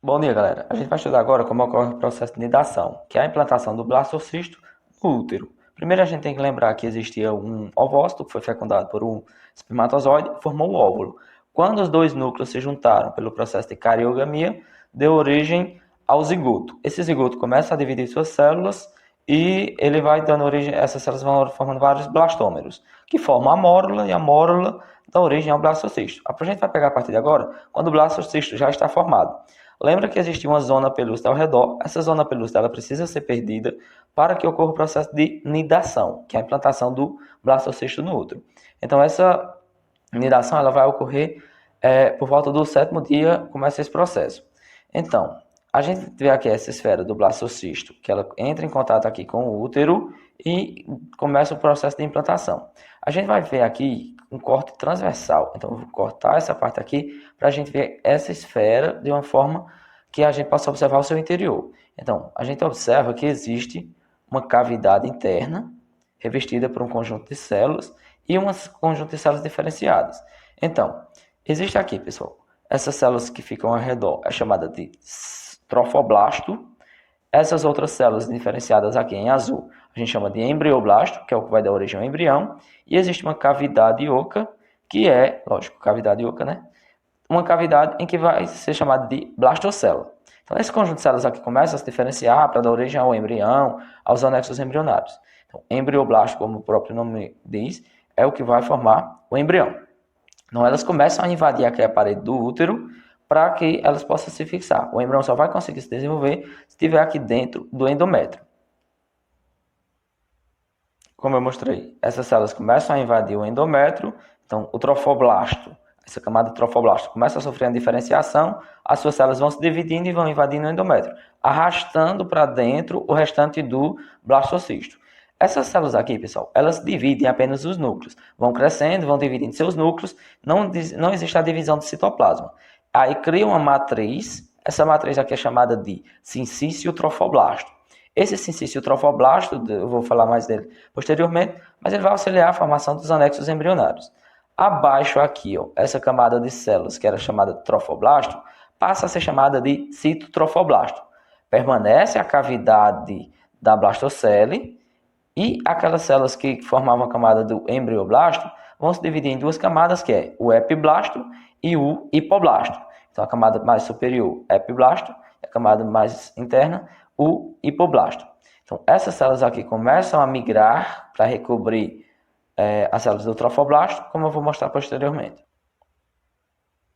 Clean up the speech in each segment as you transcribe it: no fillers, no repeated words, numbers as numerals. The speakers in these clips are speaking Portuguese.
Bom dia, galera. A gente vai estudar agora como ocorre o processo de nidação, que é a implantação do blastocisto no útero. Primeiro, a gente tem que lembrar que existia um ovócito que foi fecundado por um espermatozoide e formou o óvulo. Quando os dois núcleos se juntaram pelo processo de cariogamia, deu origem ao zigoto. Esse zigoto começa a dividir suas células e ele vai dando origem, essas células vão formando vários blastômeros, que formam a mórula e a mórula dá origem ao blastocisto. A gente vai pegar a partir de agora, quando o blastocisto já está formado. Lembra que existe uma zona pelúcida ao redor. Essa zona pelúcida ela precisa ser perdida para que ocorra o processo de nidação, que é a implantação do blastocisto no útero. Então, essa nidação ela vai ocorrer por volta do sétimo dia, começa esse processo. Então, a gente vê aqui essa esfera do blastocisto, que ela entra em contato aqui com o útero e começa o processo de implantação. A gente vai ver aqui um corte transversal. Então, eu vou cortar essa parte aqui para a gente ver essa esfera de uma forma que a gente possa observar o seu interior. Então, a gente observa que existe uma cavidade interna revestida por um conjunto de células e um conjunto de células diferenciadas. Então, existe aqui, pessoal, essas células que ficam ao redor é chamada de trofoblasto. Essas outras células diferenciadas aqui em azul, a gente chama de embrioblasto, que é o que vai dar origem ao embrião. E existe uma cavidade oca, que é, lógico, cavidade oca, né? Uma cavidade em que vai ser chamada de blastocélula. Então, esse conjunto de células aqui começa a se diferenciar para dar origem ao embrião, aos anexos embrionários. Então, embrioblasto, como o próprio nome diz, é o que vai formar o embrião. Então, elas começam a invadir aqui a parede do útero para que elas possam se fixar. O embrião só vai conseguir se desenvolver se estiver aqui dentro do endométrio. Como eu mostrei, essas células começam a invadir o endométrio. Então, o trofoblasto, essa camada de trofoblasto, começa a sofrer a diferenciação, as suas células vão se dividindo e vão invadindo o endométrio, arrastando para dentro o restante do blastocisto. Essas células aqui, pessoal, elas dividem apenas os núcleos. Vão crescendo, vão dividindo seus núcleos, não existe a divisão do citoplasma. Aí cria uma matriz, essa matriz aqui é chamada de sincício trofoblasto. Esse sincício trofoblasto, eu vou falar mais dele posteriormente, mas ele vai auxiliar a formação dos anexos embrionários. Abaixo aqui, ó, essa camada de células que era chamada de trofoblasto, passa a ser chamada de citotrofoblasto. Permanece a cavidade da blastocele e aquelas células que formavam a camada do embrioblasto vão se dividir em duas camadas, que é o epiblasto e o hipoblasto. Então, a camada mais superior, epiblasto, e a camada mais interna, o hipoblasto. Então, essas células aqui começam a migrar para recobrir as células do trofoblasto, como eu vou mostrar posteriormente.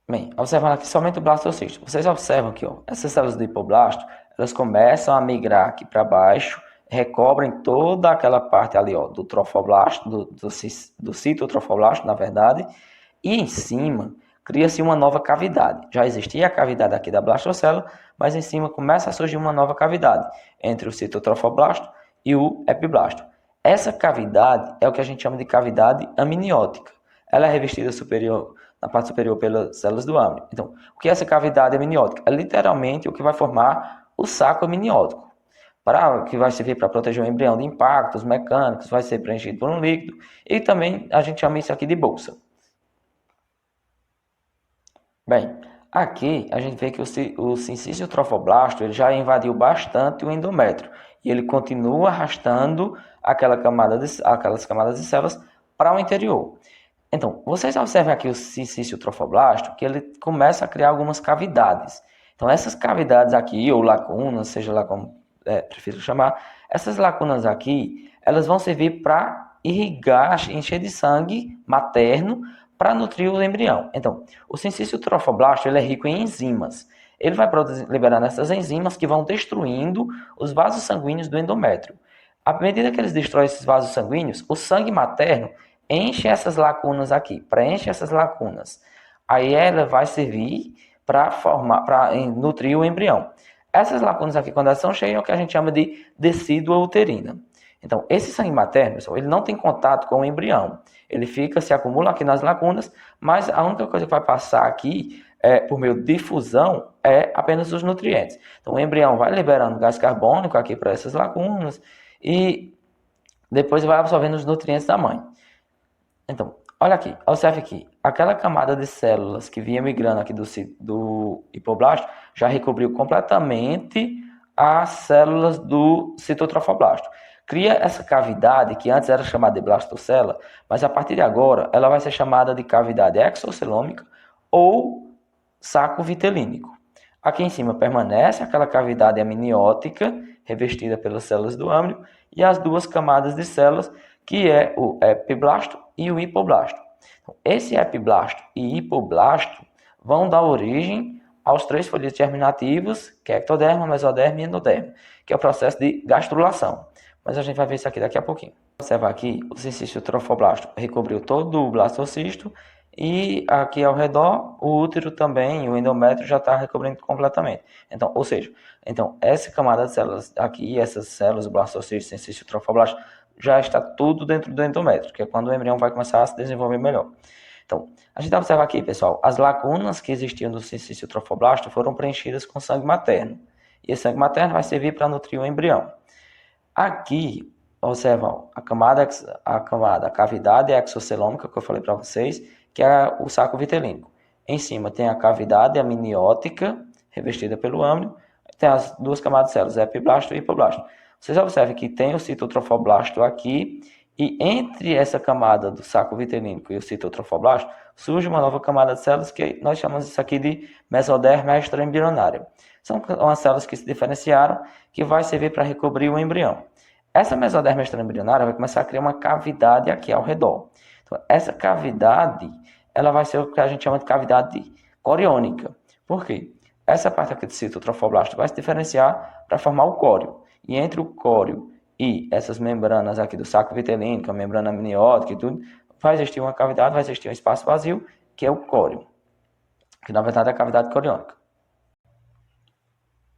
Bem, observando aqui somente o blastocisto, vocês observam que essas células do hipoblasto, elas começam a migrar aqui para baixo, recobrem toda aquela parte ali do trofoblasto, do citotrofoblasto, na verdade, e em cima cria-se uma nova cavidade. Já existia a cavidade aqui da blastocélula, mas em cima começa a surgir uma nova cavidade entre o citotrofoblasto e o epiblasto. Essa cavidade é o que a gente chama de cavidade amniótica. Ela é revestida na parte superior pelas células do âmnio. Então, o que é essa cavidade amniótica? É literalmente o que vai formar o saco amniótico, que vai servir para proteger o embrião de impactos mecânicos, vai ser preenchido por um líquido, e também a gente chama isso aqui de bolsa. Bem, aqui a gente vê que o sincício trofoblasto ele já invadiu bastante o endométrio e ele continua arrastando aquelas camadas de células para o interior. Então, vocês observam aqui o sincício trofoblasto que ele começa a criar algumas cavidades. Então, essas cavidades aqui, ou lacunas, seja lá como prefiro chamar, essas lacunas aqui, elas vão servir para irrigar, encher de sangue materno para nutrir o embrião. Então, o sincício trofoblasto ele é rico em enzimas. Ele vai liberando essas enzimas que vão destruindo os vasos sanguíneos do endométrio. À medida que eles destroem esses vasos sanguíneos, o sangue materno enche essas lacunas aqui, preenche essas lacunas. Aí ela vai servir para nutrir o embrião. Essas lacunas aqui, quando elas são cheias, é o que a gente chama de decídua uterina. Então, esse sangue materno, pessoal, ele não tem contato com o embrião. Ele se acumula aqui nas lacunas, mas a única coisa que vai passar aqui, por meio de difusão, é apenas os nutrientes. Então, o embrião vai liberando gás carbônico aqui para essas lacunas e depois vai absorvendo os nutrientes da mãe. Então, olha aqui, observe aqui. aquela camada de células que vinha migrando aqui do hipoblasto já recobriu completamente as células do citotrofoblasto. Cria essa cavidade que antes era chamada de blastocela, mas a partir de agora ela vai ser chamada de cavidade exocelômica ou saco vitelínico. Aqui em cima permanece aquela cavidade amniótica revestida pelas células do âmbio e as duas camadas de células, que é o epiblasto e o hipoblasto. Então, esse epiblasto e hipoblasto vão dar origem aos 3 folhetos germinativos, que é ectoderma, mesoderma e endoderma, que é o processo de gastrulação. Mas a gente vai ver isso aqui daqui a pouquinho. Observa aqui, o cincício trofoblasto recobriu todo o blastocisto e aqui ao redor o útero também, o endométrio já está recobrindo completamente. Então, ou seja, essa camada de células aqui, essas células, o blastocisto, cincício trofoblasto, já está tudo dentro do endométrio, que é quando o embrião vai começar a se desenvolver melhor. Então, a gente observa aqui, pessoal, as lacunas que existiam do cincício trofoblasto foram preenchidas com sangue materno. E esse sangue materno vai servir para nutrir o embrião. Aqui, observam a cavidade exocelômica que eu falei para vocês, que é o saco vitelínico. Em cima tem a cavidade amniótica, revestida pelo âmbio, tem as duas camadas de células, epiblasto e hipoblasto. Vocês observam que tem o citotrofoblasto aqui, e entre essa camada do saco vitelínico e o citotrofoblasto, surge uma nova camada de células que nós chamamos isso aqui de mesoderma extraembrionária. São umas células que se diferenciaram, que vai servir para recobrir o embrião. Essa mesoderma extraembrionária vai começar a criar uma cavidade aqui ao redor. Então, essa cavidade, ela vai ser o que a gente chama de cavidade coriônica. Por quê? Essa parte aqui do citotrofoblasto vai se diferenciar para formar o córeo. E entre o córeo e essas membranas aqui do saco vitelínico, a membrana amniótica e tudo, vai existir uma cavidade, vai existir um espaço vazio, que é o córeo, que na verdade é a cavidade coriônica.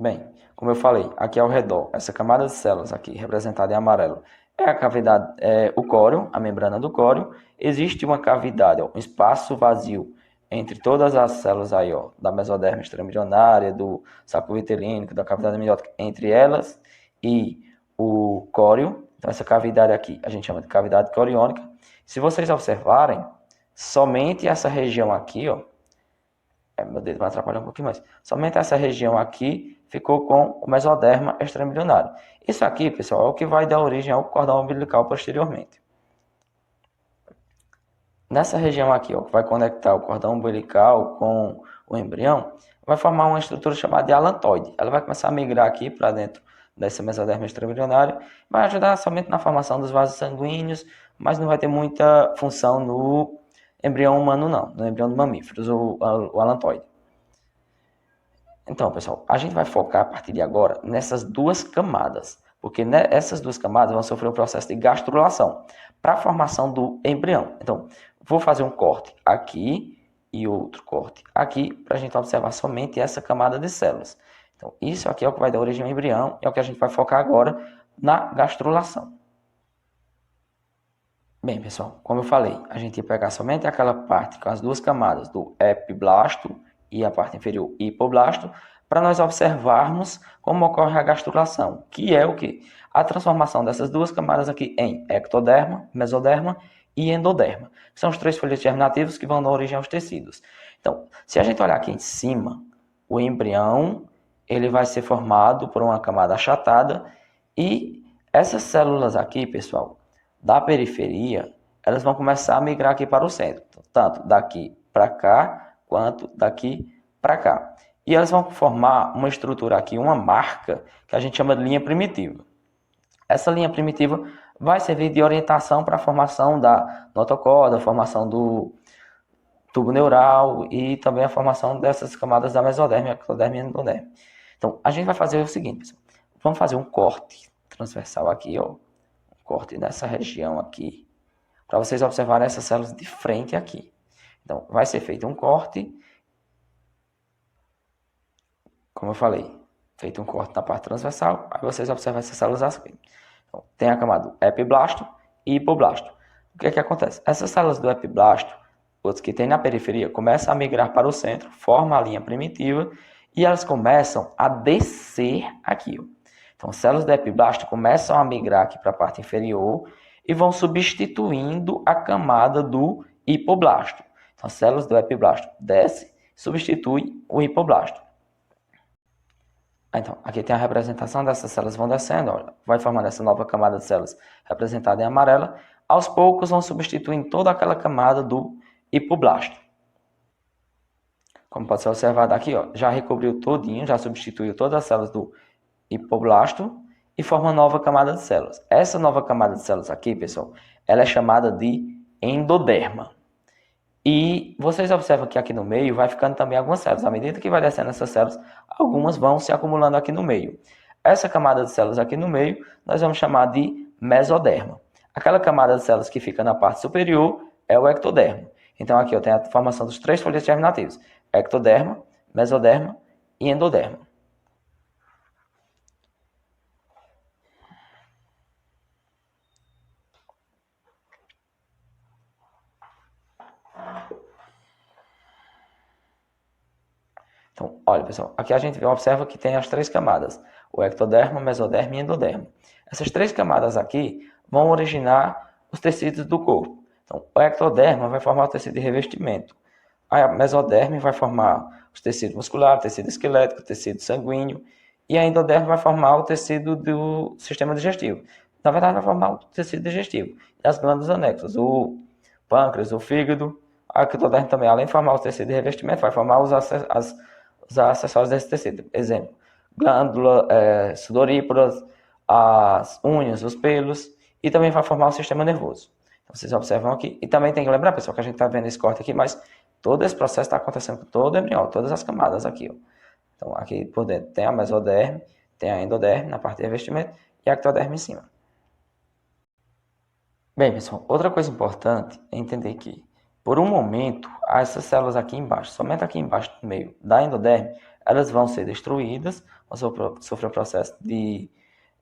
Bem, como eu falei, aqui ao redor, essa camada de células aqui, representada em amarelo, é a cavidade, o córeo, a membrana do córeo. Existe uma cavidade, um espaço vazio entre todas as células aí, ó, da mesoderma extraembrionária, do saco vitelínico, da cavidade amniótica, entre elas e o córeo. Então essa cavidade aqui a gente chama de cavidade coriônica. Se vocês observarem, somente essa região aqui, ó, meu dedo vai atrapalhar um pouquinho mais, somente essa região aqui ficou com o mesoderma extraembrionário. Isso aqui, pessoal, é o que vai dar origem ao cordão umbilical posteriormente. Nessa região aqui, ó, que vai conectar o cordão umbilical com o embrião, vai formar uma estrutura chamada de alantoide. Ela vai começar a migrar aqui para dentro dessa mesoderma extraembrionária, vai ajudar somente na formação dos vasos sanguíneos, mas não vai ter muita função no embrião humano não, no embrião de mamíferos, o alantoide. Então, pessoal, a gente vai focar a partir de agora nessas duas camadas, porque essas duas camadas vão sofrer um processo de gastrulação para a formação do embrião. Então, vou fazer um corte aqui e outro corte aqui para a gente observar somente essa camada de células. Então, isso aqui é o que vai dar origem ao embrião, é o que a gente vai focar agora na gastrulação. Bem, pessoal, como eu falei, a gente ia pegar somente aquela parte com as duas camadas do epiblasto e a parte inferior hipoblasto, para nós observarmos como ocorre a gastrulação, que é o quê? A transformação dessas duas camadas aqui em ectoderma, mesoderma e endoderma, que são os 3 folhetos germinativos que vão dar origem aos tecidos. Então, se a gente olhar aqui em cima, o embrião ele vai ser formado por uma camada achatada e essas células aqui, pessoal, da periferia, elas vão começar a migrar aqui para o centro, tanto daqui para cá, quanto daqui para cá. E elas vão formar uma estrutura aqui, uma marca, que a gente chama de linha primitiva. Essa linha primitiva vai servir de orientação para a formação da notocorda, a formação do tubo neural e também a formação dessas camadas da mesoderma, ectoderma e endoderma. Então, a gente vai fazer o seguinte, pessoal. Vamos fazer um corte transversal aqui, ó. Um corte nessa região aqui, para vocês observarem essas células de frente aqui. Então, vai ser feito um corte, como eu falei, feito um corte na parte transversal, aí vocês observam essas células aqui. Então, tem a camada do epiblasto e hipoblasto. O que é que acontece? Essas células do epiblasto, outras que tem na periferia, começam a migrar para o centro, formam a linha primitiva e elas começam a descer aqui. Ó. Então, as células do epiblasto começam a migrar aqui para a parte inferior e vão substituindo a camada do hipoblasto. Então, as células do epiblasto descem, substituem o hipoblasto. Então, aqui tem a representação dessas células vão descendo, olha, vai formando essa nova camada de células representada em amarela. Aos poucos vão substituindo toda aquela camada do hipoblasto. Como pode ser observado aqui, ó, já recobriu todinho, já substituiu todas as células do hipoblasto e forma uma nova camada de células. Essa nova camada de células aqui, pessoal, ela é chamada de endoderma. E vocês observam que aqui no meio vai ficando também algumas células. À medida que vai descendo essas células, algumas vão se acumulando aqui no meio. Essa camada de células aqui no meio, nós vamos chamar de mesoderma. Aquela camada de células que fica na parte superior é o ectoderma. Então aqui eu tenho a formação dos 3 folhetos germinativos: ectoderma, mesoderma e endoderma. Então, olha, pessoal, aqui a gente observa que tem as 3 camadas: o ectoderma, mesoderma e endoderma. Essas 3 camadas aqui vão originar os tecidos do corpo. Então, o ectoderma vai formar o tecido de revestimento. A mesoderma vai formar os tecidos musculares, tecido esquelético, tecido sanguíneo. E a endoderma vai formar o tecido do sistema digestivo. Na verdade, vai formar o tecido digestivo e as glândulas anexas, o pâncreas, o fígado. A ectoderma também, além de formar o tecido de revestimento, vai formar os acessórios desse tecido. Exemplo, glândula, sudoríparas, as unhas, os pelos, e também vai formar o sistema nervoso. Então, vocês observam aqui. E também tem que lembrar, pessoal, que a gente está vendo esse corte aqui, mas todo esse processo está acontecendo com todo o embrião, todas as camadas aqui. Ó. Então, aqui por dentro tem a mesoderme, tem a endoderme na parte de revestimento e a ectoderme em cima. Bem, pessoal, outra coisa importante é entender que, por um momento, essas células aqui embaixo, somente aqui embaixo no meio da endoderme, elas vão ser destruídas, vão sofrer um processo de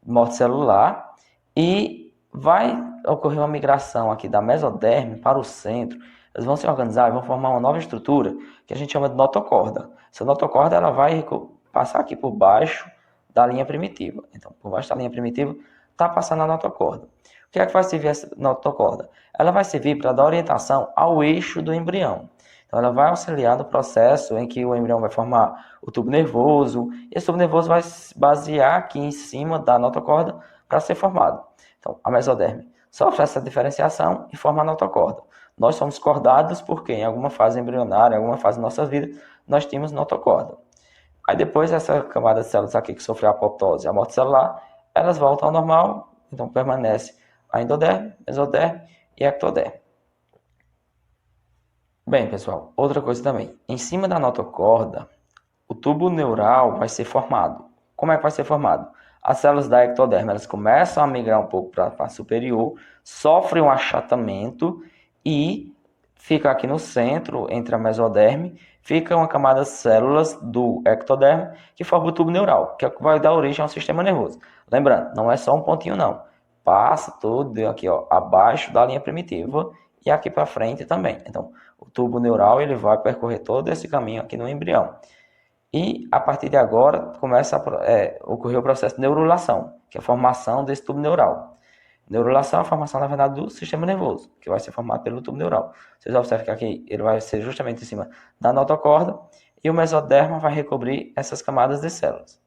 morte celular e vai ocorrer uma migração aqui da mesoderme para o centro. Elas vão se organizar e vão formar uma nova estrutura que a gente chama de notocorda. Essa notocorda ela vai passar aqui por baixo da linha primitiva. Então, por baixo da linha primitiva, está passando a notocorda. O que é que vai servir essa notocorda? Ela vai servir para dar orientação ao eixo do embrião. Então, ela vai auxiliar no processo em que o embrião vai formar o tubo nervoso, e esse tubo nervoso vai se basear aqui em cima da notocorda para ser formado. Então, a mesoderme sofre essa diferenciação e forma a notocorda. Nós somos cordados porque em alguma fase embrionária, em alguma fase da nossa vida, nós tínhamos notocorda. Aí depois, essa camada de células aqui que sofreu a apoptose e a morte celular, elas voltam ao normal, então permanece a endoderme, mesoderme e ectoderme. Bem, pessoal, outra coisa também. Em cima da notocorda, o tubo neural vai ser formado. Como é que vai ser formado? As células da ectoderma, elas começam a migrar um pouco para a parte superior, sofrem um achatamento e fica aqui no centro, entre a mesoderme, fica uma camada de células do ectoderma que forma o tubo neural, que é o que vai dar origem ao sistema nervoso. Lembrando, não é só um pontinho não. Passa todo aqui, ó, abaixo da linha primitiva e aqui para frente também. Então, o tubo neural ele vai percorrer todo esse caminho aqui no embrião. E a partir de agora começa a ocorrer o processo de neurulação, que é a formação desse tubo neural. Neurulação é a formação, na verdade, do sistema nervoso, que vai ser formado pelo tubo neural. Vocês observam que aqui ele vai ser justamente em cima da notocorda e o mesoderma vai recobrir essas camadas de células.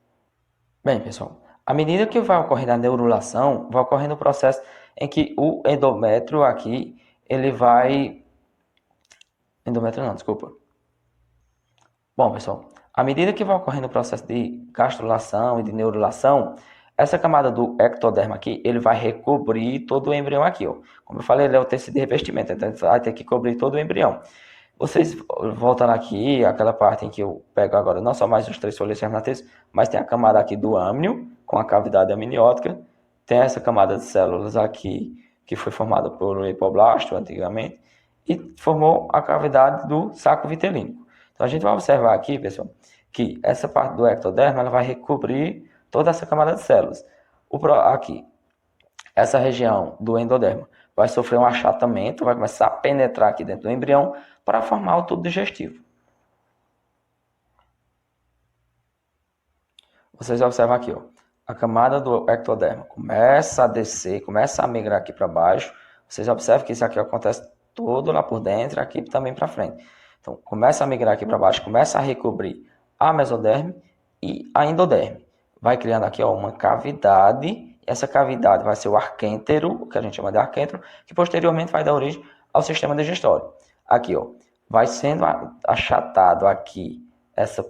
Bem, pessoal, à medida que vai ocorrendo a neurulação, vai ocorrendo o processo em que o endométrio aqui, ele vai... Endométrio não, desculpa. Bom, pessoal, à medida que vai ocorrendo o processo de gastrulação e de neurulação, essa camada do ectoderma aqui, ele vai recobrir todo o embrião aqui, ó. Como eu falei, ele é o tecido de revestimento, então vai ter que cobrir todo o embrião. Vocês, voltando aqui, aquela parte em que eu pego agora, não só mais os 3 folhetos germinativos, mas tem a camada aqui do âmnio, com a cavidade amniótica, tem essa camada de células aqui, que foi formada por hipoblasto antigamente, e formou a cavidade do saco vitelínico. Então, a gente vai observar aqui, pessoal, que essa parte do ectoderma ela vai recobrir toda essa camada de células. Aqui, essa região do endoderma vai sofrer um achatamento, vai começar a penetrar aqui dentro do embrião para formar o tubo digestivo. Vocês observam aqui, ó, a camada do ectoderma começa a descer, começa a migrar aqui para baixo. Vocês observam que isso aqui acontece todo lá por dentro, aqui também para frente. Então, começa a migrar aqui para baixo, começa a recobrir a mesoderme e a endoderme. Vai criando aqui ó, uma cavidade, essa cavidade vai ser o arquêntero, que a gente chama de arquêntero, que posteriormente vai dar origem ao sistema digestório. Aqui, ó, vai sendo achatado aqui essa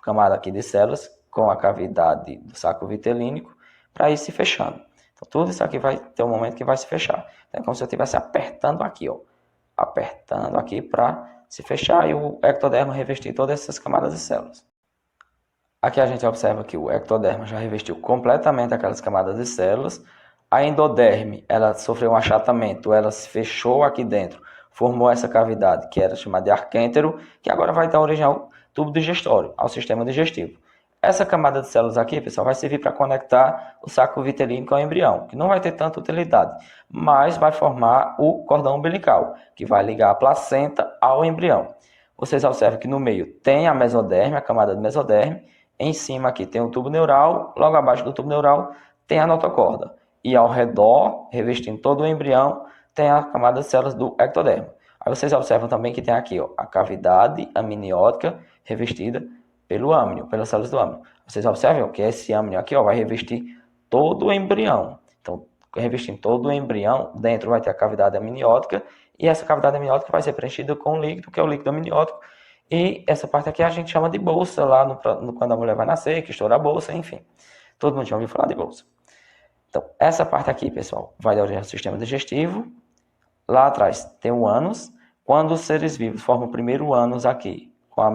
camada aqui de células com a cavidade do saco vitelínico para ir se fechando. Então, tudo isso aqui vai ter um momento que vai se fechar. Então, é como se eu estivesse apertando aqui, ó, apertando aqui para se fechar e o ectoderma revestir todas essas camadas de células. Aqui a gente observa que o ectoderma já revestiu completamente aquelas camadas de células. A endoderme, ela sofreu um achatamento, ela se fechou aqui dentro, formou essa cavidade que era chamada de arquêntero, que agora vai dar origem ao tubo digestório, ao sistema digestivo. Essa camada de células aqui, pessoal, vai servir para conectar o saco vitelínico ao embrião, que não vai ter tanta utilidade, mas vai formar o cordão umbilical, que vai ligar a placenta ao embrião. Vocês observam que no meio tem a mesoderme, a camada de mesoderme, em cima aqui tem o tubo neural, logo abaixo do tubo neural tem a notocorda. E ao redor, revestindo todo o embrião, tem a camada de células do ectoderma. Aí vocês observam também que tem aqui ó, a cavidade amniótica revestida pelo âmnio, pelas células do âmnio. Vocês observam que esse âmnio aqui ó, vai revestir todo o embrião. Então, revestindo todo o embrião, dentro vai ter a cavidade amniótica, e essa cavidade amniótica vai ser preenchida com um líquido, que é o líquido amniótico, e essa parte aqui a gente chama de bolsa, lá quando a mulher vai nascer, que estoura a bolsa, enfim. Todo mundo já ouviu falar de bolsa. Então, essa parte aqui, pessoal, vai dar origem ao sistema digestivo. Lá atrás tem o ânus. Quando os seres vivos formam o primeiro ânus aqui, com a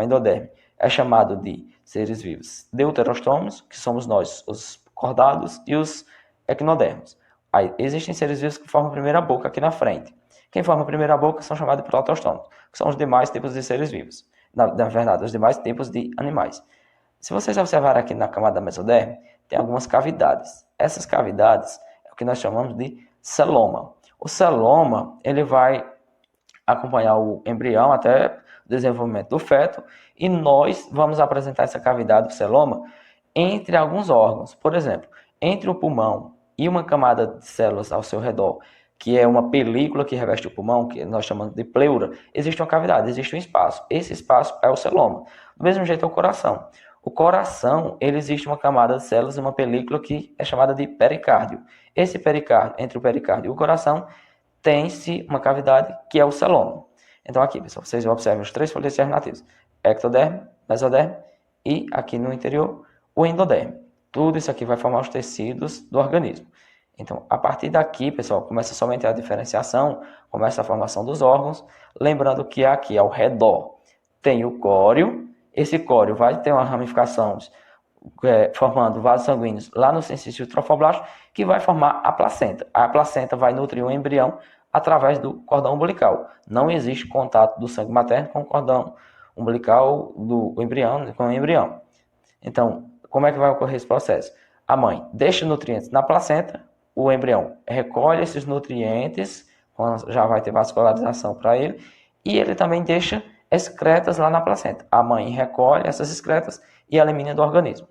endoderme, é chamado de seres vivos deuterostômos, que somos nós, os cordados, e os equinodermos. Aí, existem seres vivos que formam a primeira boca aqui na frente. Quem forma a primeira boca são chamados de protostômos, que são os demais tipos de seres vivos. Na verdade, os demais tipos de animais. Se vocês observarem aqui na camada mesoderme, tem algumas cavidades. Essas cavidades é o que nós chamamos de celoma. O celoma, ele vai acompanhar o embrião até o desenvolvimento do feto, e nós vamos apresentar essa cavidade do celoma entre alguns órgãos. Por exemplo, entre o pulmão e uma camada de células ao seu redor, que é uma película que reveste o pulmão, que nós chamamos de pleura, existe uma cavidade, existe um espaço. Esse espaço é o celoma. Do mesmo jeito é o coração. O coração, ele existe uma camada de células, uma película que é chamada de pericárdio. Esse pericárdio, entre o pericárdio e o coração, tem-se uma cavidade que é o celoma. Então aqui, pessoal, vocês observam os três folhetos germinativos. Ectoderme, mesoderme e aqui no interior, o endoderme. Tudo isso aqui vai formar os tecidos do organismo. Então, a partir daqui, pessoal, começa somente a diferenciação, começa a formação dos órgãos. Lembrando que aqui ao redor tem o córeo. Esse córeo vai ter uma ramificação formando vasos sanguíneos lá no sensício trofoblasto, que vai formar a placenta. A placenta vai nutrir o embrião através do cordão umbilical. Não existe contato do sangue materno com o cordão umbilical do embrião, com o embrião. Então, como é que vai ocorrer esse processo? A mãe deixa nutrientes na placenta, o embrião recolhe esses nutrientes, já vai ter vascularização para ele, e ele também deixa excretas lá na placenta. A mãe recolhe essas excretas e elimina do organismo.